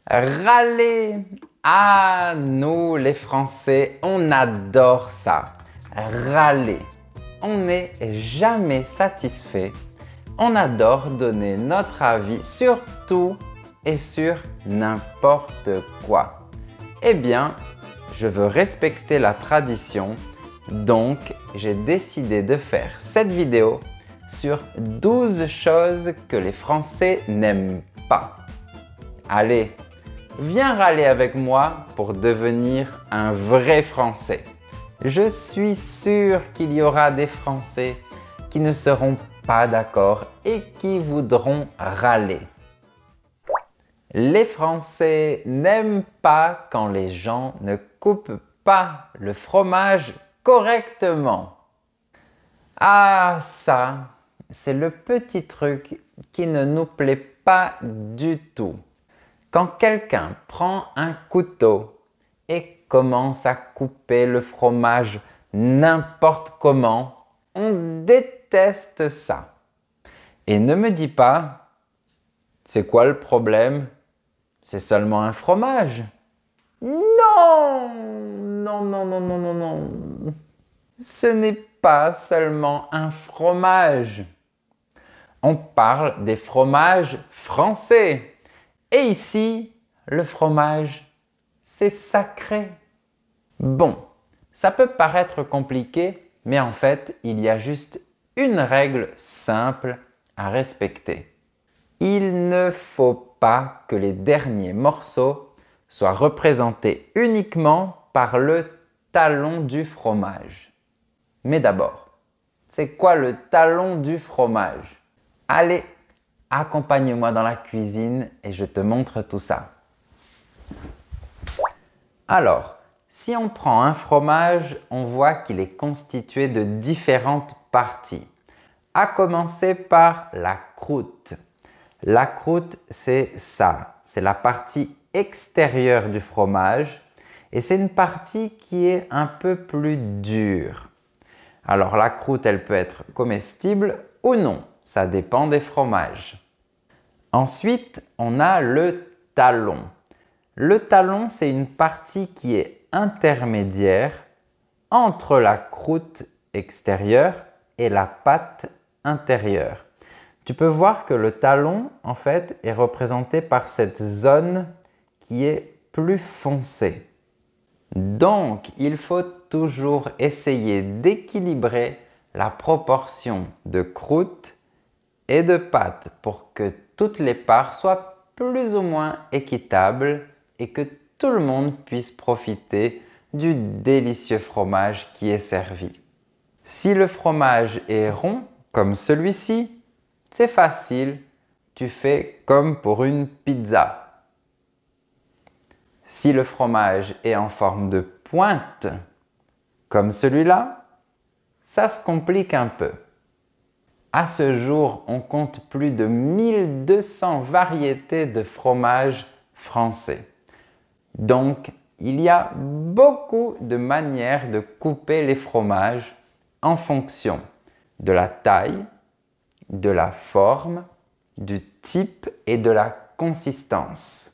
Râler. Ah, nous les Français, on adore ça. Râler. On n'est jamais satisfait. On adore donner notre avis sur tout et sur n'importe quoi. Eh bien, je veux respecter la tradition, donc j'ai décidé de faire cette vidéo sur 12 choses que les Français n'aiment pas. Allez, viens râler avec moi pour devenir un vrai Français. Je suis sûr qu'il y aura des Français qui ne seront pas d'accord et qui voudront râler. Les Français n'aiment pas quand les gens ne coupent pas le fromage correctement. Ah, ça, c'est le petit truc qui ne nous plaît pas du tout. Quand quelqu'un prend un couteau et commence à couper le fromage n'importe comment, on déteste ça. Et ne me dis pas, c'est quoi le problème? C'est seulement un fromage. Non! Non, non, non, non, non, non. Ce n'est pas seulement un fromage. On parle des fromages français. Et ici, le fromage, c'est sacré. Bon, ça peut paraître compliqué, mais en fait, il y a juste une règle simple à respecter. Il ne faut pas que les derniers morceaux soient représentés uniquement par le talon du fromage. Mais d'abord, c'est quoi le talon du fromage? Allez, accompagne-moi dans la cuisine et je te montre tout ça. Alors, si on prend un fromage, on voit qu'il est constitué de différentes parties. À commencer par la croûte. La croûte, c'est ça. C'est la partie extérieure du fromage et c'est une partie qui est un peu plus dure. Alors la croûte, elle peut être comestible ou non. Ça dépend des fromages. Ensuite, on a le talon. Le talon, c'est une partie qui est intermédiaire entre la croûte extérieure et la pâte intérieure. Tu peux voir que le talon, en fait, est représenté par cette zone qui est plus foncée. Donc, il faut toujours essayer d'équilibrer la proportion de croûte et de pâte pour que toutes les parts soient plus ou moins équitables et que tout le monde puisse profiter du délicieux fromage qui est servi. Si le fromage est rond, comme celui-ci, c'est facile, tu fais comme pour une pizza. Si le fromage est en forme de pointe, comme celui-là, ça se complique un peu. À ce jour, on compte plus de 1200 variétés de fromages français. Donc, il y a beaucoup de manières de couper les fromages en fonction de la taille, de la forme, du type et de la consistance.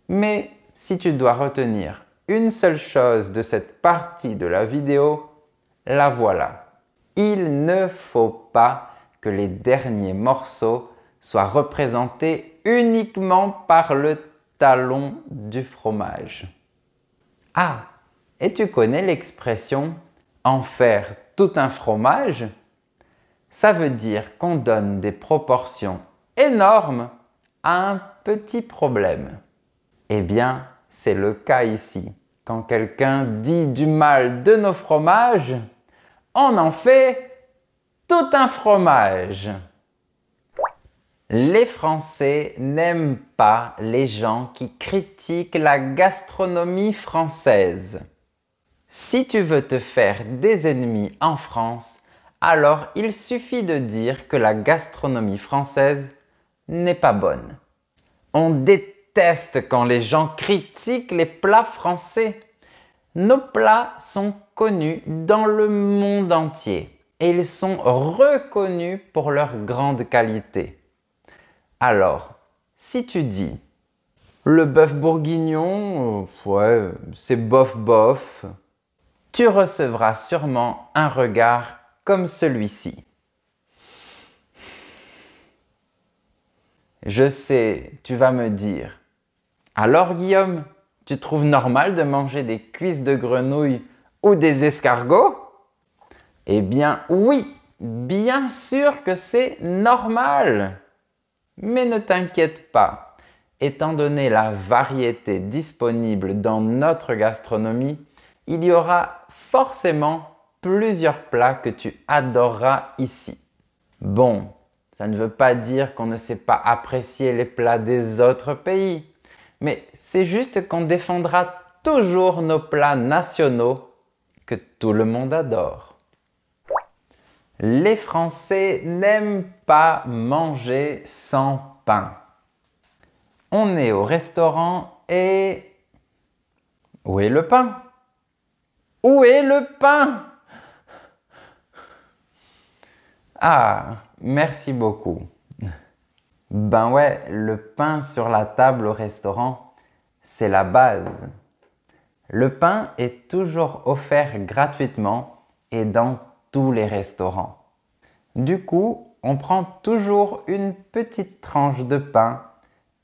Mais si tu dois retenir une seule chose de cette partie de la vidéo, la voilà. Il ne faut pas que les derniers morceaux soient représentés uniquement par le talon du fromage. Ah, et tu connais l'expression « en faire tout un fromage » ? Ça veut dire qu'on donne des proportions énormes à un petit problème. Eh bien, c'est le cas ici. Quand quelqu'un dit du mal de nos fromages, on en fait tout un fromage. Les Français n'aiment pas les gens qui critiquent la gastronomie française. Si tu veux te faire des ennemis en France, alors il suffit de dire que la gastronomie française n'est pas bonne. On déteste quand les gens critiquent les plats français. Nos plats sont connus dans le monde entier et ils sont reconnus pour leur grande qualité. Alors, si tu dis Le bœuf bourguignon, ouais, c'est bof bof. Tu recevras sûrement un regard comme celui-ci. Je sais, tu vas me dire. Alors Guillaume, tu trouves normal de manger des cuisses de grenouille ou des escargots? Eh bien oui, bien sûr que c'est normal. Mais ne t'inquiète pas, étant donné la variété disponible dans notre gastronomie, il y aura forcément plusieurs plats que tu adoreras ici. Bon, ça ne veut pas dire qu'on ne sait pas apprécier les plats des autres pays, mais c'est juste qu'on défendra toujours nos plats nationaux que tout le monde adore. Les Français n'aiment pas manger sans pain. On est au restaurant et... Où est le pain? Où est le pain? Ah, merci beaucoup. Ben ouais, le pain sur la table au restaurant, c'est la base. Le pain est toujours offert gratuitement et dans tous les restaurants. Du coup, on prend toujours une petite tranche de pain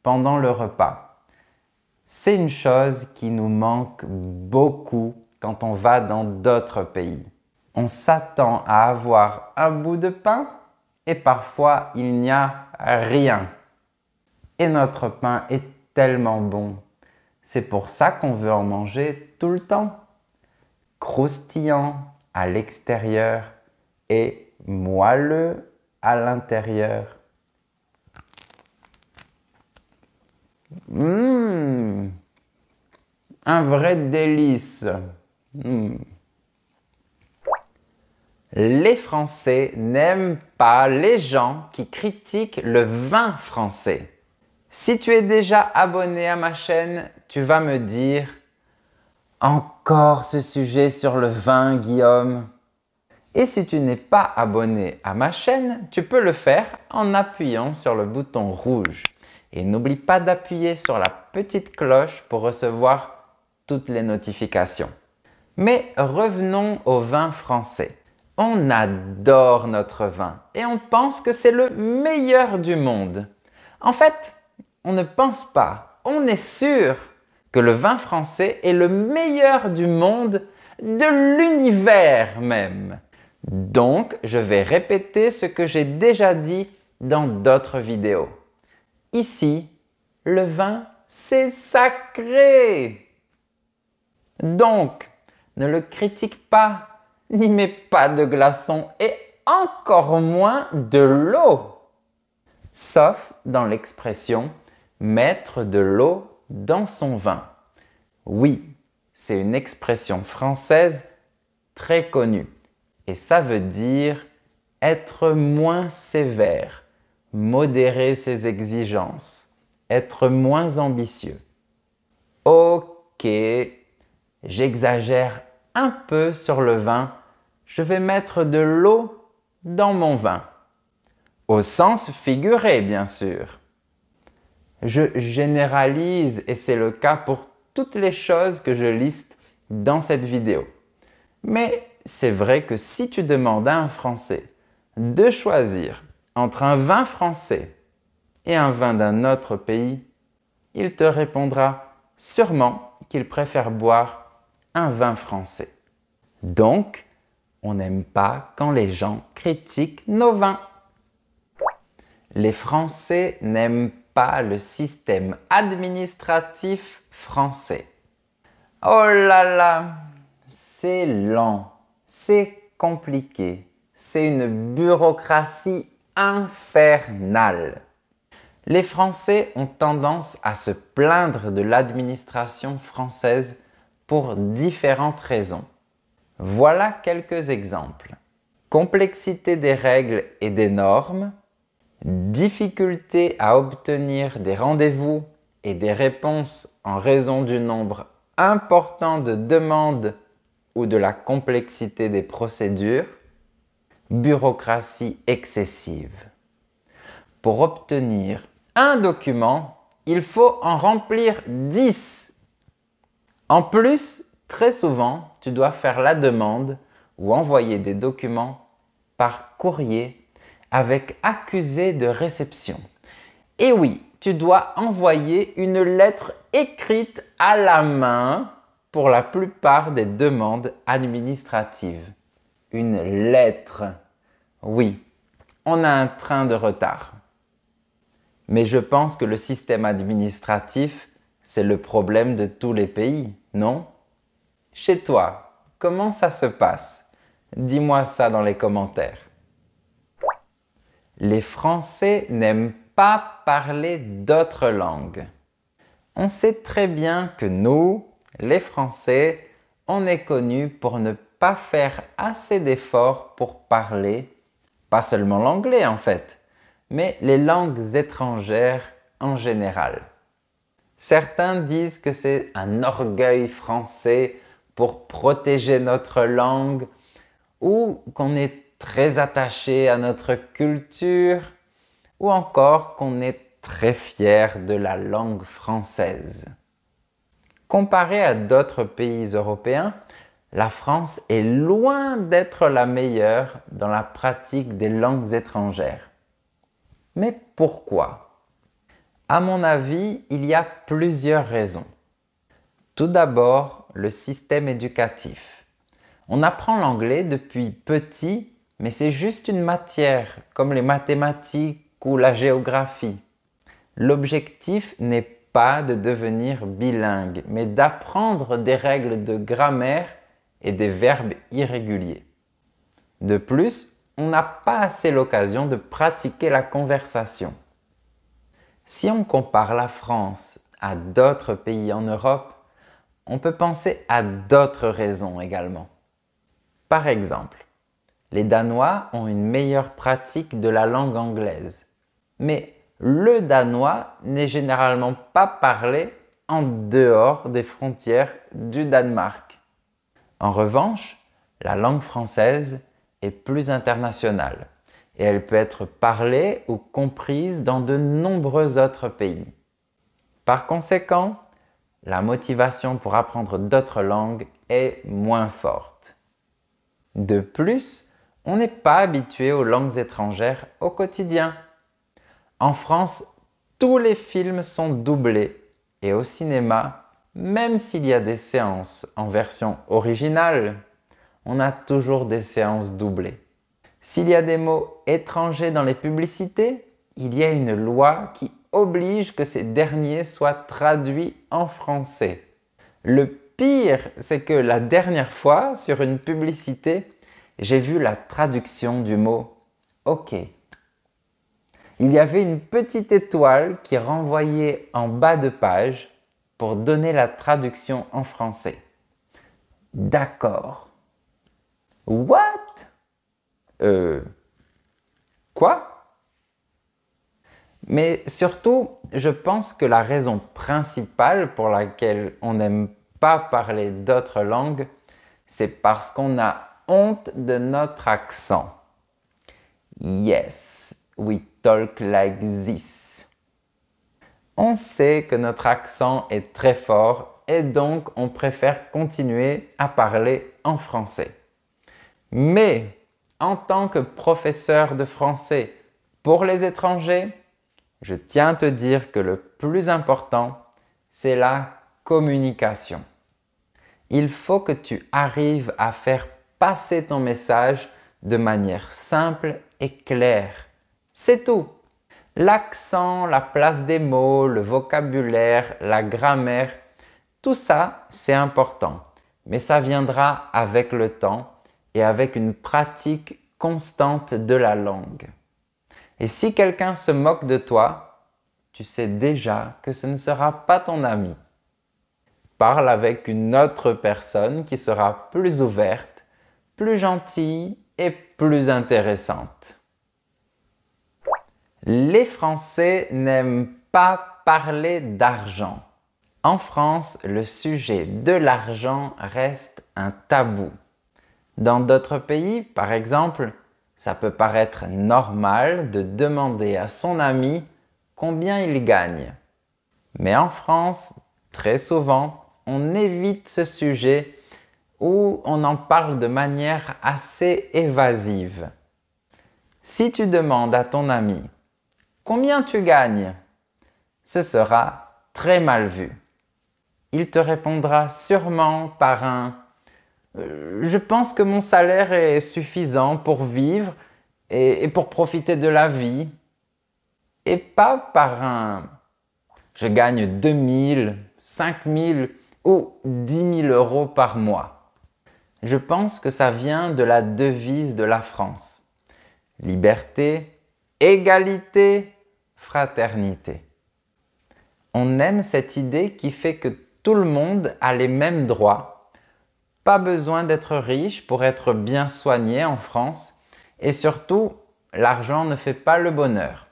pendant le repas. C'est une chose qui nous manque beaucoup quand on va dans d'autres pays. On s'attend à avoir un bout de pain et parfois il n'y a rien. Et notre pain est tellement bon. C'est pour ça qu'on veut en manger tout le temps. Croustillant à l'extérieur et moelleux à l'intérieur. Un vrai délice. Les Français n'aiment pas les gens qui critiquent le vin français. Si tu es déjà abonné à ma chaîne, tu vas me dire « Encore ce sujet sur le vin, Guillaume ?» Et si tu n'es pas abonné à ma chaîne, tu peux le faire en appuyant sur le bouton rouge. Et n'oublie pas d'appuyer sur la petite cloche pour recevoir toutes les notifications. Mais revenons au vin français. On adore notre vin et on pense que c'est le meilleur du monde. En fait, on ne pense pas, on est sûr que le vin français est le meilleur du monde, de l'univers même. Donc, je vais répéter ce que j'ai déjà dit dans d'autres vidéos. Ici, le vin, c'est sacré. Donc, ne le critique pas, n'y mets pas de glaçons et encore moins de l'eau. Sauf dans l'expression « mettre de l'eau dans son vin ». Oui, c'est une expression française très connue et ça veut dire être moins sévère, modérer ses exigences, être moins ambitieux. Ok, j'exagère un peu sur le vin, je vais mettre de l'eau dans mon vin. Au sens figuré, bien sûr. Je généralise et c'est le cas pour toutes les choses que je liste dans cette vidéo. Mais c'est vrai que si tu demandes à un Français de choisir entre un vin français et un vin d'un autre pays, il te répondra sûrement qu'il préfère boire un vin français. Donc, on n'aime pas quand les gens critiquent nos vins. Les Français n'aiment pas le système administratif français. Oh là là, c'est lent, c'est compliqué, c'est une bureaucratie infernale. Les Français ont tendance à se plaindre de l'administration française pour différentes raisons. Voilà quelques exemples. Complexité des règles et des normes, difficulté à obtenir des rendez-vous et des réponses en raison du nombre important de demandes ou de la complexité des procédures, bureaucratie excessive. Pour obtenir un document, il faut en remplir 10. En plus, très souvent, tu dois faire la demande ou envoyer des documents par courrier avec accusé de réception. Et oui, tu dois envoyer une lettre écrite à la main pour la plupart des demandes administratives. Une lettre. Oui, on a un train de retard. Mais je pense que le système administratif, c'est le problème de tous les pays, non? Chez toi, comment ça se passe? Dis-moi ça dans les commentaires. Les Français n'aiment pas parler d'autres langues. On sait très bien que nous, les Français, on est connus pour ne pas faire assez d'efforts pour parler, pas seulement l'anglais en fait, mais les langues étrangères en général. Certains disent que c'est un orgueil français pour protéger notre langue ou qu'on est très attaché à notre culture ou encore qu'on est très fier de la langue française. Comparé à d'autres pays européens, la France est loin d'être la meilleure dans la pratique des langues étrangères. Mais pourquoi? À mon avis, il y a plusieurs raisons. Tout d'abord, le système éducatif. On apprend l'anglais depuis petit, mais c'est juste une matière, comme les mathématiques ou la géographie. L'objectif n'est pas de devenir bilingue, mais d'apprendre des règles de grammaire et des verbes irréguliers. De plus, on n'a pas assez l'occasion de pratiquer la conversation. Si on compare la France à d'autres pays en Europe, on peut penser à d'autres raisons également. Par exemple, les Danois ont une meilleure pratique de la langue anglaise, mais le danois n'est généralement pas parlé en dehors des frontières du Danemark. En revanche, la langue française est plus internationale et elle peut être parlée ou comprise dans de nombreux autres pays. Par conséquent, la motivation pour apprendre d'autres langues est moins forte. De plus, on n'est pas habitué aux langues étrangères au quotidien. En France, tous les films sont doublés et au cinéma, même s'il y a des séances en version originale, on a toujours des séances doublées. S'il y a des mots étrangers dans les publicités, il y a une loi qui oblige que ces derniers soient traduits en français. Le pire, c'est que la dernière fois, sur une publicité, j'ai vu la traduction du mot « OK ». Il y avait une petite étoile qui renvoyait en bas de page pour donner la traduction en français. D'accord. What? Quoi? Mais surtout, je pense que la raison principale pour laquelle on n'aime pas parler d'autres langues, c'est parce qu'on a honte de notre accent. Yes, we talk like this. On sait que notre accent est très fort et donc on préfère continuer à parler en français. Mais en tant que professeur de français pour les étrangers, je tiens à te dire que le plus important, c'est la communication. Il faut que tu arrives à faire passer ton message de manière simple et claire. C'est tout. L'accent, la place des mots, le vocabulaire, la grammaire, tout ça, c'est important. Mais ça viendra avec le temps et avec une pratique constante de la langue. Et si quelqu'un se moque de toi, tu sais déjà que ce ne sera pas ton ami. Parle avec une autre personne qui sera plus ouverte, plus gentille et plus intéressante. Les Français n'aiment pas parler d'argent. En France, le sujet de l'argent reste un tabou. Dans d'autres pays, par exemple, ça peut paraître normal de demander à son ami combien il gagne. Mais en France, très souvent, on évite ce sujet ou on en parle de manière assez évasive. Si tu demandes à ton ami « Combien tu gagnes ?», ce sera très mal vu. Il te répondra sûrement par un je pense que mon salaire est suffisant pour vivre et pour profiter de la vie. » Et pas par un je gagne 2000, 5000 ou 10 000 euros par mois. Je pense que ça vient de la devise de la France. Liberté, égalité, fraternité. On aime cette idée qui fait que tout le monde a les mêmes droits. Pas besoin d'être riche pour être bien soigné en France. Et surtout, l'argent ne fait pas le bonheur,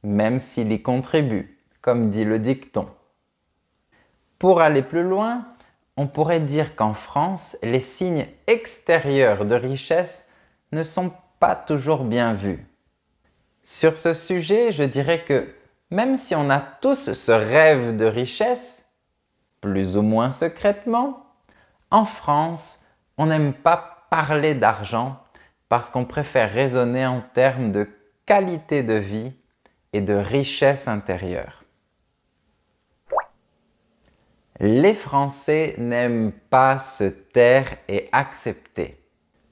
même s'il y contribue, comme dit le dicton. Pour aller plus loin, on pourrait dire qu'en France, les signes extérieurs de richesse ne sont pas toujours bien vus. Sur ce sujet, je dirais que même si on a tous ce rêve de richesse, plus ou moins secrètement, en France, on n'aime pas parler d'argent parce qu'on préfère raisonner en termes de qualité de vie et de richesse intérieure. Les Français n'aiment pas se taire et accepter.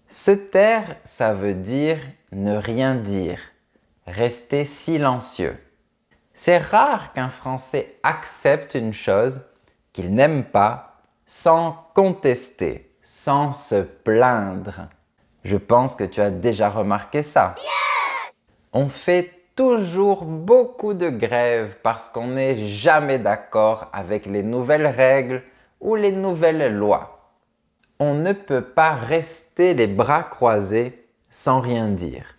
Se taire, ça veut dire ne rien dire, rester silencieux. C'est rare qu'un Français accepte une chose qu'il n'aime pas sans contester, sans se plaindre. Je pense que tu as déjà remarqué ça. Yes! On fait toujours beaucoup de grèves parce qu'on n'est jamais d'accord avec les nouvelles règles ou les nouvelles lois. On ne peut pas rester les bras croisés sans rien dire.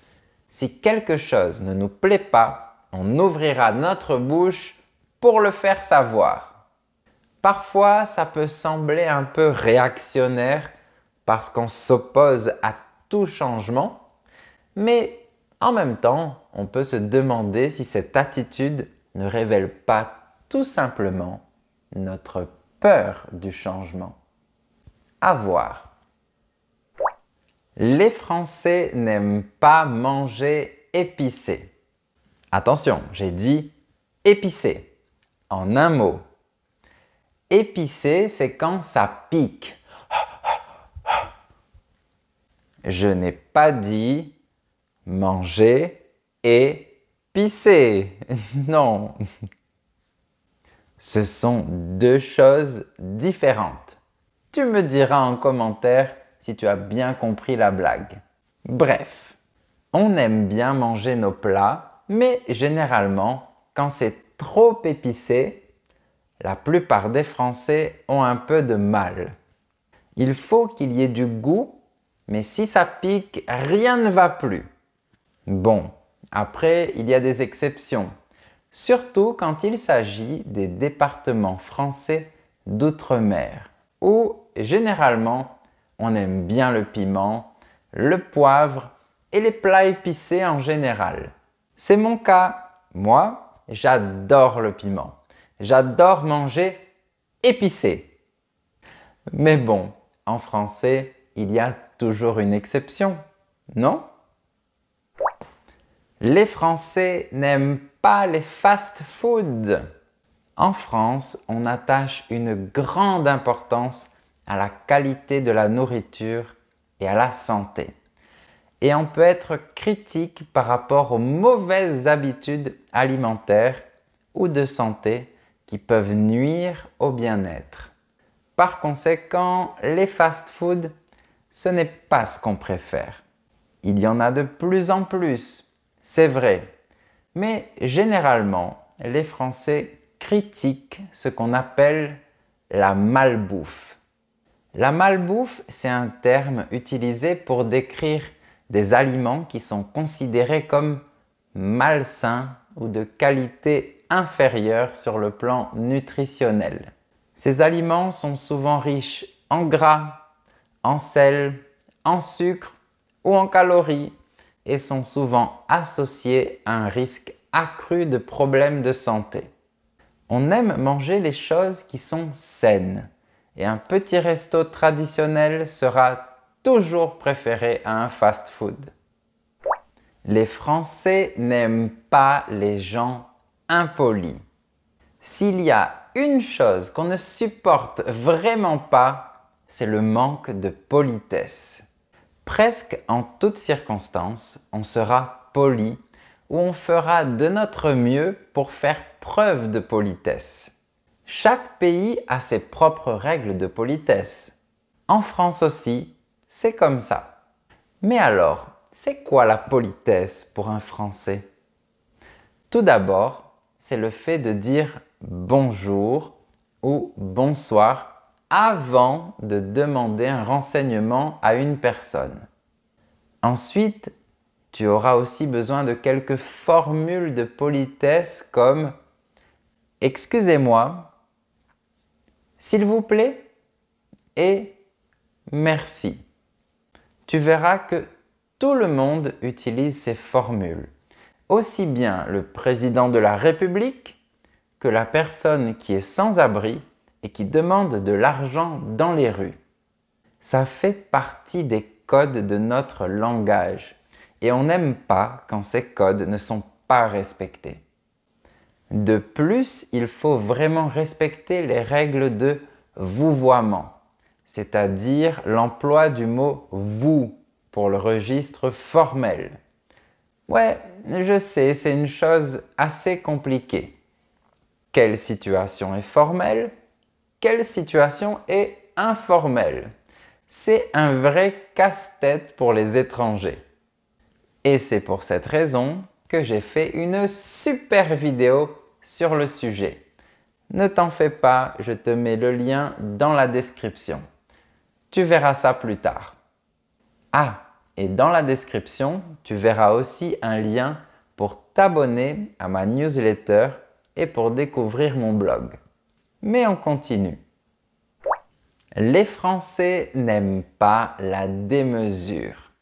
Si quelque chose ne nous plaît pas, on ouvrira notre bouche pour le faire savoir. Parfois, ça peut sembler un peu réactionnaire parce qu'on s'oppose à tout changement, mais en même temps, on peut se demander si cette attitude ne révèle pas tout simplement notre peur du changement. À voir. Les Français n'aiment pas manger épicé. Attention, j'ai dit épicé, en un mot. Épicé, c'est quand ça pique. Je n'ai pas dit manger et pisser. Non. Ce sont deux choses différentes. Tu me diras en commentaire si tu as bien compris la blague. Bref, on aime bien manger nos plats, mais généralement, quand c'est trop épicé, la plupart des Français ont un peu de mal. Il faut qu'il y ait du goût, mais si ça pique, rien ne va plus. Bon, après, il y a des exceptions, surtout quand il s'agit des départements français d'outre-mer, où généralement, on aime bien le piment, le poivre et les plats épicés en général. C'est mon cas. Moi, j'adore le piment. J'adore manger épicé. Mais bon, en français, il y a toujours une exception, non? Les Français n'aiment pas les fast-foods. En France, on attache une grande importance à la qualité de la nourriture et à la santé. Et on peut être critique par rapport aux mauvaises habitudes alimentaires ou de santé qui peuvent nuire au bien-être. Par conséquent, les fast-foods, ce n'est pas ce qu'on préfère. Il y en a de plus en plus, c'est vrai. Mais généralement, les Français critiquent ce qu'on appelle la malbouffe. La malbouffe, c'est un terme utilisé pour décrire des aliments qui sont considérés comme malsains ou de qualité inférieure sur le plan nutritionnel. Ces aliments sont souvent riches en gras, en sel, en sucre ou en calories et sont souvent associés à un risque accru de problèmes de santé. On aime manger les choses qui sont saines. Et un petit resto traditionnel sera toujours préféré à un fast-food. Les Français n'aiment pas les gens impolis. S'il y a une chose qu'on ne supporte vraiment pas, c'est le manque de politesse. Presque en toutes circonstances, on sera poli ou on fera de notre mieux pour faire preuve de politesse. Chaque pays a ses propres règles de politesse. En France aussi, c'est comme ça. Mais alors, c'est quoi la politesse pour un Français? Tout d'abord, c'est le fait de dire bonjour ou bonsoir avant de demander un renseignement à une personne. Ensuite, tu auras aussi besoin de quelques formules de politesse comme « Excusez-moi »,« S'il vous plaît » et « Merci ». Tu verras que tout le monde utilise ces formules, aussi bien le président de la République que la personne qui est sans abri et qui demande de l'argent dans les rues. Ça fait partie des codes de notre langage et on n'aime pas quand ces codes ne sont pas respectés. De plus, il faut vraiment respecter les règles de vouvoiement, c'est-à-dire l'emploi du mot « vous » pour le registre formel. Ouais, je sais, c'est une chose assez compliquée. Quelle situation est formelle? Quelle situation est informelle? C'est un vrai casse-tête pour les étrangers. Et c'est pour cette raison que j'ai fait une super vidéo sur le sujet. Ne t'en fais pas, je te mets le lien dans la description. Tu verras ça plus tard. Ah, et dans la description, tu verras aussi un lien pour t'abonner à ma newsletter et pour découvrir mon blog. Mais on continue. Les Français n'aiment pas la démesure.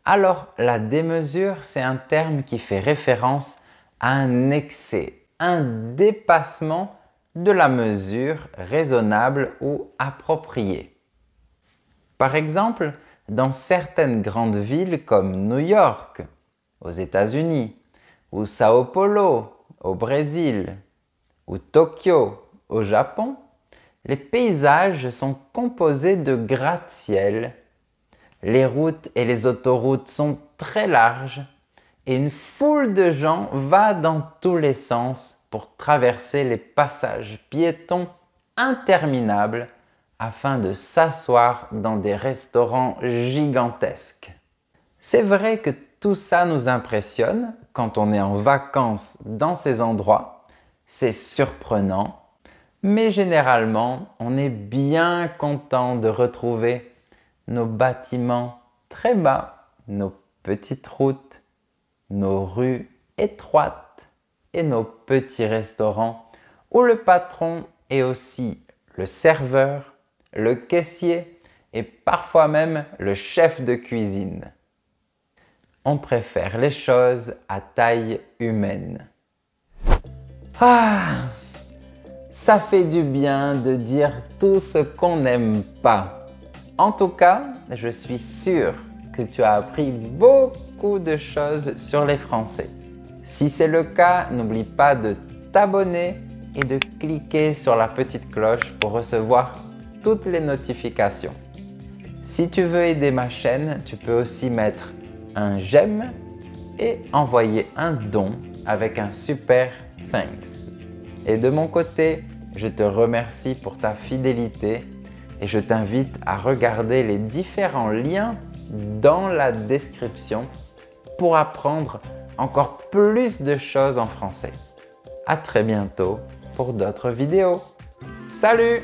Alors, la démesure, c'est un terme qui fait référence à un excès, un dépassement de la mesure raisonnable ou appropriée. Par exemple, dans certaines grandes villes comme New York, aux États-Unis, ou Sao Paulo, au Brésil, ou Tokyo, au Japon, les paysages sont composés de gratte-ciel. Les routes et les autoroutes sont très larges et une foule de gens va dans tous les sens pour traverser les passages piétons interminables afin de s'asseoir dans des restaurants gigantesques. C'est vrai que tout ça nous impressionne quand on est en vacances dans ces endroits. C'est surprenant, mais généralement, on est bien content de retrouver nos bâtiments très bas, nos petites routes, nos rues étroites et nos petits restaurants où le patron est aussi le serveur, le caissier et parfois même le chef de cuisine. On préfère les choses à taille humaine. Ah, ça fait du bien de dire tout ce qu'on n'aime pas. En tout cas, je suis sûr que tu as appris beaucoup de choses sur les Français. Si c'est le cas, n'oublie pas de t'abonner et de cliquer sur la petite cloche pour recevoir toutes les notifications. Si tu veux aider ma chaîne, tu peux aussi mettre un j'aime et envoyer un don avec un super thanks. Et de mon côté, je te remercie pour ta fidélité et je t'invite à regarder les différents liens dans la description pour apprendre encore plus de choses en français. À très bientôt pour d'autres vidéos. Salut!